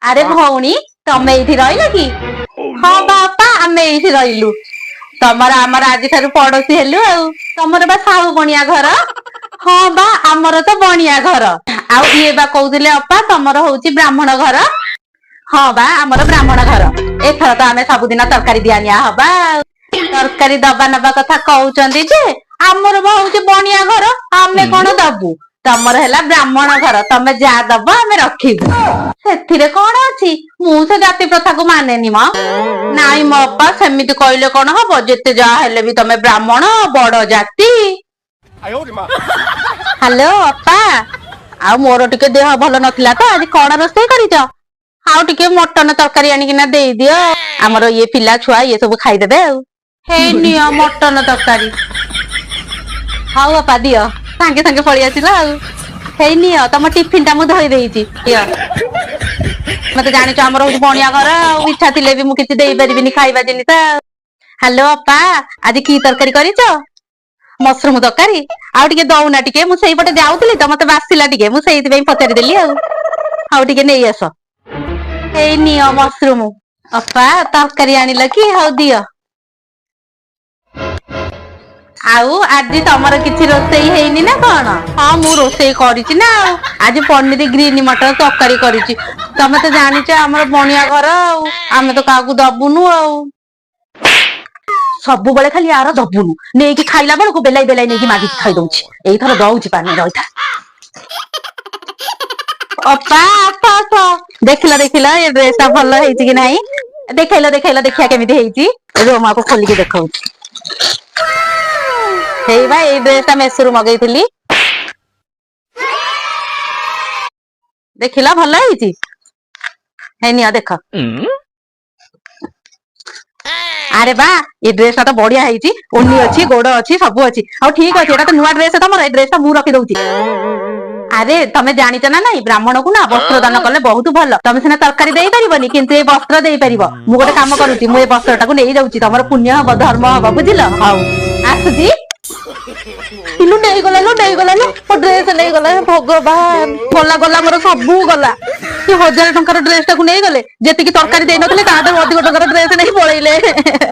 अरे भौणी तमे एठी रहिल कि हाँ बापा आमे एठी रहिलु तमर आमर आज ठारू पड़ोसी हेलु तमर बा साहू बनिया घर हाँ बा आमर तो बनिया घर आउ ये बा कहउतिले अपा तमर होउची ब्राह्मण घर हाँ बा आमर ब्राह्मण घर एथर तो आमे सबुदिन तरकारी दियानिया हबा तरकारी दबा नबा कथा कहउचंदी जे आमर बा होउची बनिया घर आमे कोन दबु तमर हैला ब्राह्मण घर तमे जा दब आमे रखिबु ସେଥିରେ କଣ ଅଛି ମୁଁ ସେ ଜାତି ପ୍ରଥାକୁ ମାନେନି ମ ନାଇଁ ମୋ ଅପା ସେମିତି କହିଲେ କଣ ହବ ଯେତେ ଯାହା ହେଲେ ବି ତମେ ବ୍ରାହ୍ମଣ ବଡ ଜାତି ହ୍ୟାଲୋ ଅପା ଆଉ ମୋର ଟିକେ ଦେହ ଭଲ ନଥିଲା ତ ଆଜି କଣ ରୋଷେଇ କରିଛ ଆଉ ଟିକେ ମଟନ ତରକାରୀ ଆଣିକିନା ଦେଇଦିଅ ଆମର ଇଏ ପିଲା ଛୁଆ ଇଏ ସବୁ ଖାଇଦେବେ ଆଉ ହେଇ ନିଅ ମଟନ ତରକାରୀ ହଉ ଅପା ଦିଅ ସାଙ୍ଗେ ସାଙ୍ଗେ ପଳେଇ ଆସିଲା ଆଉ ହେଇ ନିଅ ତମ ଟିଫିନ ଟା ମୁଁ ଧୋଇ ଦେଇଛି ଦିଅ मत जानी आमर हूँ बणिया घर इच्छा थे भी मुझे देपारि खाइबा जिनिस हेलो अपा आज की तरकारी कर मशरूम तरकारी आउे दौना टे मुझे जाऊली तो मत बासिला टे मुझे पचारिदेली आउे नहीं आस नियो मशरूम अपा तरकारी आनिल कि हाउ दियो आउ आज तमर किसी रोसई हेनी ना कौन हाँ मु रोसई करिछि ना आज पनीर ग्रीन मटर तरकारी करिछि तमे तो जानिଛ हमर बणिया घर आमे तो काकू दबुनु सब बेले खाली यार दबुनु नहीं कि खाइला बेलू बेलाई बेलाई नहीं मागी खाई दउछि एई थर दउछि पानी रहिथा अपा अपा अपा देखिला देखिला ये ड्रेस भल हेछि कि नाही देखैला देखैला देखिया केमिति हेछि रोमा को खोली के देखौछि हेई भाई ए ड्रेस मेसोरू मगैथिली देखिला भल हेछि है निया देख अरे बा ये ड्रेस तो बढ़िया है ओनी अच्छी गोड़ अच्छी सब अच्छी आ ठीक अच्छे तो नुआ ड्रेस तुम ड्रेस मु रखी दउची अरे तमे जानिच ना नहीं ब्राह्मण को ना वस्त्र दान कले बहुत भल तमे सिना तरकारी देई परिबनी किंतु ए वस्त्र देई परिबो मु गोटे काम करूची मु ए वस्त्र टाको नेई जाउची तमर पुण्य हबो धर्म हबो बुझिल हाउ आसुजी इलु नहीं गला लो ड्रेस नहीं गला भगवान गला गला मोर सबू गला 1000 टंकार ड्रेस टाको नहीं गले जेतिकी तरकारी देई नथले तादर अधिक टंकार ड्रेस नहीं पळैले